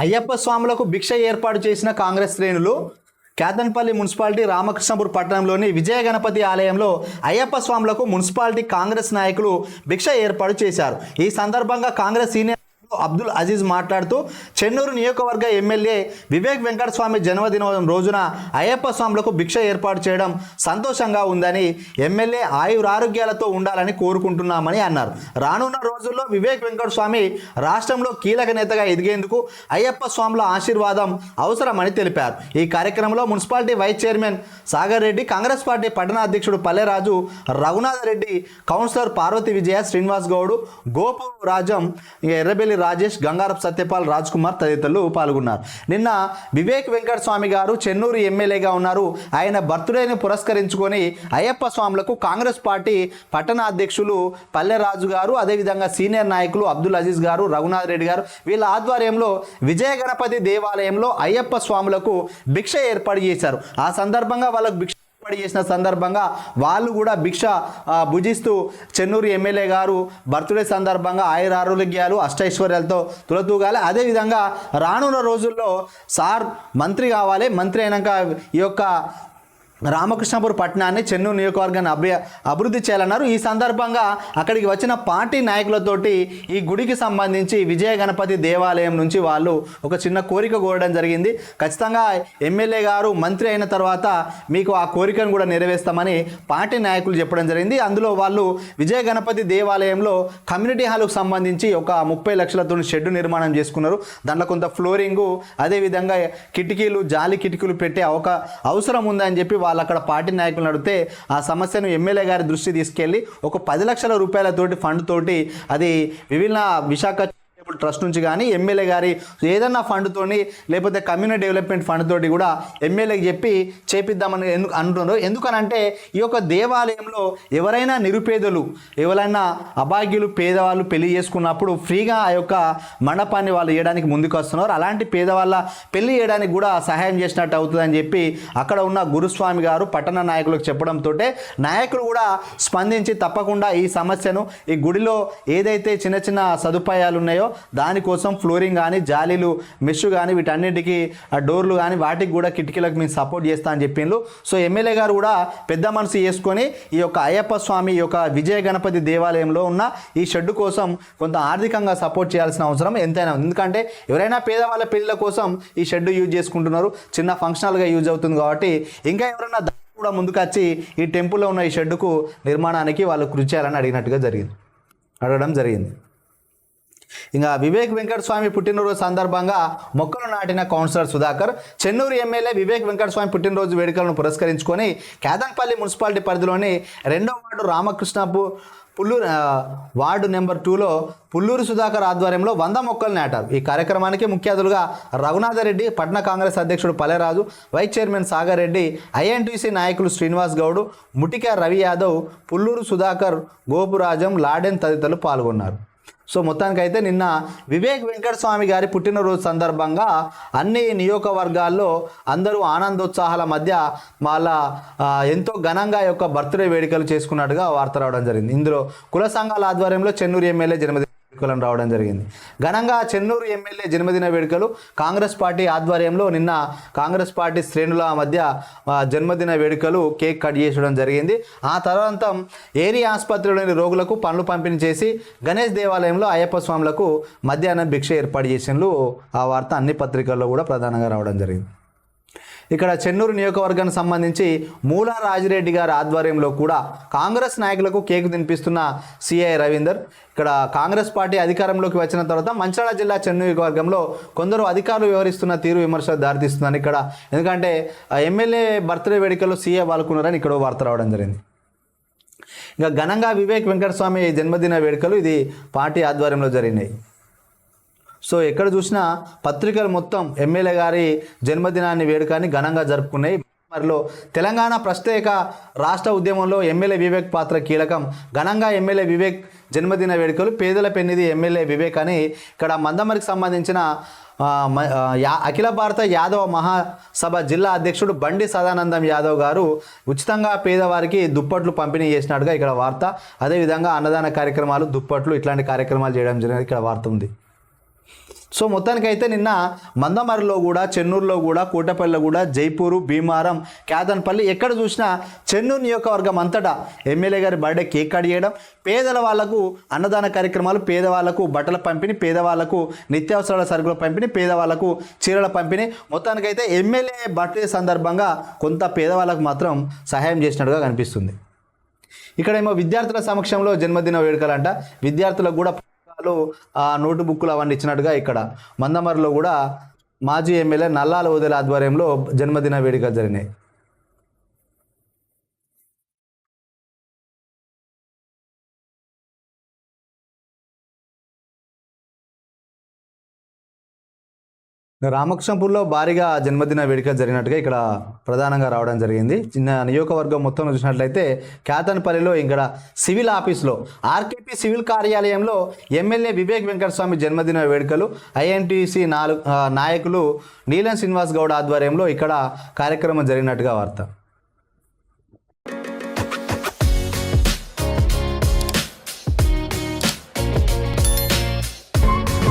అయ్యప్ప స్వాములకు భిక్ష ఏర్పాటు చేసిన కాంగ్రెస్ శ్రేణులు కేతన్పల్లి మున్సిపాలిటీ రామకృష్ణపూర్ పట్టణంలోని విజయ గణపతి ఆలయంలో అయ్యప్ప స్వాములకు మున్సిపాలిటీ కాంగ్రెస్ నాయకులు భిక్ష ఏర్పాటు చేశారు. ఈ సందర్భంగా కాంగ్రెస్ సీనియర్ అబ్దుల్ అజీజ్ మాట్లాడుతూ చెన్నూరు నియోజకవర్గ ఎమ్మెల్యే వివేక్ వెంకటస్వామి జన్మదినం రోజున అయ్యప్ప స్వాములకు భిక్ష ఏర్పాటు చేయడం సంతోషంగా ఉందని, ఎమ్మెల్యే ఆయురారోగ్యాలతో ఉండాలని కోరుకుంటున్నామని అన్నారు. రానున్న రోజుల్లో వివేక్ వెంకటస్వామి రాష్ట్రంలో కీలక నేతగా ఎదిగేందుకు అయ్యప్ప స్వాముల ఆశీర్వాదం అవసరమని తెలిపారు. ఈ కార్యక్రమంలో municipality vice chairman Sagar Reddy, Congress party పట్టణ అధ్యక్షుడు పల్లెరాజు, రఘునాథ రెడ్డి, కౌన్సిలర్ పార్వతి విజయ, శ్రీనివాస్ గౌడ్, గోపు రాజం, ఎర్రబెల్లి రాజేష్, గంగారప్ సత్యపాల్, రాజ్ కుమార్ తదితరులు పాల్గొన్నారు. నిన్న వివేక్ వెంకటస్వామి గారు చెన్నూరు ఎమ్మెల్యేగా ఉన్నారు. ఆయన బర్త్డేని పురస్కరించుకొని అయ్యప్ప స్వాములకు కాంగ్రెస్ పార్టీ పట్టణ అధ్యక్షులు పల్లెరాజు గారు, అదేవిధంగా సీనియర్ నాయకులు అబ్దుల్ అజీజ్ గారు, రఘునాథ్ రెడ్డి గారు వీళ్ళ ఆధ్వర్యంలో విజయ గణపతి దేవాలయంలో అయ్యప్ప స్వాములకు భిక్ష ఏర్పాటు చేశారు. ఆ సందర్భంగా వాళ్ళకు భిక్ష చేసిన సందర్భంగా వాళ్ళు కూడా భిక్ష భుజిస్తూ చెన్నూరు ఎమ్మెల్యే గారు బర్త్డే సందర్భంగా ఆయురారోగ్యాలు అష్టైశ్వర్యాలతో తులతూగాలి. అదేవిధంగా రానున్న రోజుల్లో సార్ మంత్రి కావాలి, మంత్రి అయినాక ఈ యొక్క రామకృష్ణపూర్ పట్టణాన్ని చెన్నూరు నియోజకవర్గాన్ని అభివృద్ధి చేయాలన్నారు. ఈ సందర్భంగా అక్కడికి వచ్చిన పార్టీ నాయకులతోటి ఈ గుడికి సంబంధించి విజయ గణపతి దేవాలయం నుంచి వాళ్ళు ఒక చిన్న కోరిక కోరడం జరిగింది. ఖచ్చితంగా ఎమ్మెల్యే గారు మంత్రి అయిన తర్వాత మీకు ఆ కోరికను కూడా నెరవేర్స్తామని పార్టీ నాయకులు చెప్పడం జరిగింది. అందులో వాళ్ళు విజయ గణపతి దేవాలయంలో కమ్యూనిటీ హాల్కు సంబంధించి ఒక 30 లక్షలతో షెడ్ నిర్మాణం చేసుకున్నారు. దాంట్లో కొంత ఫ్లోరింగు, అదేవిధంగా కిటికీలు, జాలి కిటికీలు పెట్టే అవసరం ఉందని చెప్పి వాళ్ళు అక్కడ పార్టీ నాయకులను అడిగితే ఆ సమస్యను ఎమ్మెల్యే గారి దృష్టి తీసుకెళ్లి ఒక 10 లక్షల రూపాయలతోటి ఫండ్ తోటి అది విభిన్న విశాఖ ట్రస్ట్ నుంచి కానీ ఎమ్మెల్యే గారి ఏదన్నా ఫండ్తోని లేకపోతే కమ్యూనిటీ డెవలప్మెంట్ ఫండ్ తోటి కూడా ఎమ్మెల్యేకి చెప్పి చేపిద్దామని అంటున్నారు. ఎందుకనంటే ఈ యొక్క దేవాలయంలో ఎవరైనా నిరుపేదలు, ఎవరైనా అభాగ్యులు, పేదవాళ్ళు పెళ్లి చేసుకున్నప్పుడు ఫ్రీగా ఆ యొక్క మండపాన్ని వాళ్ళు ఇవ్వడానికి ముందుకు వస్తున్నారు. అలాంటి పేదవాళ్ళ పెళ్లి చేయడానికి కూడా సహాయం చేసినట్టు అవుతుందని చెప్పి అక్కడ ఉన్న గురుస్వామి గారు పట్టణ నాయకులకు చెప్పడంతో నాయకులు కూడా స్పందించి తప్పకుండా ఈ సమస్యను, ఈ గుడిలో ఏదైతే చిన్న చిన్న సదుపాయాలు ఉన్నాయో దానికోసం ఫ్లోరింగ్ కానీ, జాలీలు, మెష్ కానీ, వీటన్నిటికీ డోర్లు కానీ వాటికి కూడా కిటికీలకు మేము సపోర్ట్ చేస్తా అని చెప్పిండ్రు. సో ఎమ్మెల్యే గారు కూడా పెద్ద మనసు చేసుకొని ఈ యొక్క అయ్యప్ప స్వామి యొక్క విజయ గణపతి దేవాలయంలో ఉన్న ఈ షెడ్ కోసం కొంత ఆర్థికంగా సపోర్ట్ చేయాల్సిన అవసరం ఎంతైనా ఉంది. ఎందుకంటే ఎవరైనా పేదవాళ్ళ పెళ్ళిళ్ళ కోసం ఈ షెడ్ యూజ్ చేసుకుంటున్నారు, చిన్న ఫంక్షనల్గా యూజ్ అవుతుంది. కాబట్టి ఇంకా ఎవరైనా కూడా ముందుకు వచ్చి ఈ టెంపుల్లో ఉన్న ఈ షెడ్డుకు నిర్మాణానికి వాళ్ళు కృషి చేయాలని అడగడం జరిగింది. ఇంకా వివేక్ వెంకటస్వామి పుట్టినరోజు సందర్భంగా మొక్కలు నాటిన కౌన్సిలర్ సుధాకర్, చెన్నూరు ఎమ్మెల్యే వివేక్ వెంకటస్వామి పుట్టినరోజు వేడుకలను పురస్కరించుకొని కేతన్పల్లి మున్సిపాలిటీ పరిధిలోని 2వ వార్డు రామకృష్ణపూర్ వార్డు నెంబర్ 2లో పుల్లూరు సుధాకర్ ఆధ్వర్యంలో 100 మొక్కలు నాటారు. ఈ కార్యక్రమానికి ముఖ్య అతిథులుగా రఘునాథ రెడ్డి, పట్టణ కాంగ్రెస్ అధ్యక్షుడు Palleraju, vice chairman Sagar Reddy, INTC నాయకులు శ్రీనివాస్ గౌడ్, ముటిక రవి యాదవ్, పుల్లూరు సుధాకర్, గోపురాజం, లాడెన్ తదితరులు పాల్గొన్నారు. సో మొత్తానికైతే నిన్న వివేక్ వెంకటస్వామి గారి పుట్టినరోజు సందర్భంగా అన్ని నియోజకవర్గాల్లో అందరూ ఆనందోత్సాహాల మధ్య వాళ్ళ ఎంతో ఘనంగా యొక్క బర్త్డే వేడుకలు చేసుకున్నట్టుగా వార్త రావడం జరిగింది. ఇందులో కుల సంఘాల ఆధ్వర్యంలో చెన్నూరు ఎమ్మెల్యే జన్మదిన వేడుకలను రావడం జరిగింది. ఘనంగా చెన్నూరు ఎమ్మెల్యే జన్మదిన వేడుకలు కాంగ్రెస్ పార్టీ ఆధ్వర్యంలో నిన్న కాంగ్రెస్ పార్టీ శ్రేణుల మధ్య జన్మదిన వేడుకలు కేక్ కట్ చేయడం జరిగింది. ఆ తర్వాత ఏరియా ఆసుపత్రిలోని రోగులకు పనులు పంపిణీ చేసి గణేష్ దేవాలయంలో అయ్యప్ప స్వాములకు మధ్యాహ్నం భిక్ష ఏర్పాటు చేసినట్లు ఆ వార్త అన్ని పత్రికల్లో కూడా ప్రధానంగా రావడం జరిగింది. ఇక్కడ చెన్నూరు నియోజకవర్గానికి సంబంధించి మూలా రాజిరెడ్డి గారి ఆధ్వర్యంలో కూడా కాంగ్రెస్ నాయకులకు కేక్ తినిపిస్తున్న సిఐ రవీందర్. ఇక్కడ కాంగ్రెస్ పార్టీ అధికారంలోకి వచ్చిన తర్వాత మంచిర్యాల జిల్లా చెన్నూరు నియోజకవర్గంలో కొందరు అధికారులు వ్యవహరిస్తున్న తీరు విమర్శలు దారితీస్తుందని ఇక్కడ, ఎందుకంటే ఎమ్మెల్యే బర్త్డే వేడుకల్లో సీఏ పాల్గొన్నారని ఇక్కడ వార్త రావడం జరిగింది. ఇంకా ఘనంగా వివేక్ వెంకటస్వామి జన్మదిన వేడుకలు ఇది పార్టీ ఆధ్వర్యంలో జరిగినాయి. సో ఎక్కడ చూసినా పత్రికలు మొత్తం ఎమ్మెల్యే గారి జన్మదినాన్ని వేడుకని ఘనంగా జరుపుకున్నాయి. మరిలో తెలంగాణ ప్రత్యేక రాష్ట్ర ఉద్యమంలో ఎమ్మెల్యే వివేక్ పాత్ర కీలకం. ఘనంగా ఎమ్మెల్యే వివేక్ జన్మదిన వేడుకలు పేదల పెన్నిది ఎమ్మెల్యే వివేక్ అని ఇక్కడ మందమరికి సంబంధించిన అఖిల భారత యాదవ మహాసభ జిల్లా అధ్యక్షుడు బండి సదానందం యాదవ్ గారు ఉచితంగా పేదవారికి దుప్పట్లు పంపిణీ చేసినట్టుగా ఇక్కడ వార్త. అదేవిధంగా అన్నదాన కార్యక్రమాలు, దుప్పట్లు ఇట్లాంటి కార్యక్రమాలు చేయడం జరిగింది ఇక్కడ వార్త ఉంది. సో మొత్తానికైతే నిన్న మందమరిలో కూడా, చెన్నూరులో కూడా, కోటపల్లిలో కూడా, జైపూరు, భీమారం, కేతన్పల్లి ఎక్కడ చూసినా చెన్నూరు నియోజకవర్గం అంతటా ఎమ్మెల్యే గారి బర్త్డే కేక్ కట్ చేయడం, పేదల వాళ్లకు అన్నదాన కార్యక్రమాలు, పేదవాళ్లకు బట్టల పంపిణీ, పేదవాళ్లకు నిత్యావసరాల సరుకుల పంపిణీ, పేదవాళ్లకు చీరల పంపిణీ, మొత్తానికైతే ఎమ్మెల్యే బర్త్డే సందర్భంగా కొంత పేదవాళ్లకు మాత్రం సహాయం చేసినట్టుగా కనిపిస్తుంది. ఇక్కడేమో విద్యార్థుల సమక్షంలో జన్మదిన వేడుకలంట, విద్యార్థులకు కూడా నోటు బుక్కులు అవన్నీ ఇచ్చినట్టుగా ఇక్కడ మందమరిలో కూడా మాజీ ఎమ్మెల్యే నల్లాల ఓదెల ఆధ్వర్యంలో జన్మదిన వేడుకలు జరిగినాయి. రామకృష్ణపూర్లో భారీగా జన్మదిన వేడుక జరిగినట్టుగా ఇక్కడ ప్రధానంగా రావడం జరిగింది. చిన్న నియోజకవర్గం మొత్తం చూసినట్లయితే కేతన్పల్లిలో ఇక్కడ సివిల్ ఆఫీస్లో ఆర్కేపీ సివిల్ కార్యాలయంలో ఎమ్మెల్యే వివేక్ వెంకటస్వామి జన్మదిన వేడుకలు, ఐఎన్టీసీ నాయకులు నీలం శ్రీనివాస్ గౌడ్ ఆధ్వర్యంలో ఇక్కడ కార్యక్రమం జరిగినట్టుగా వార్త.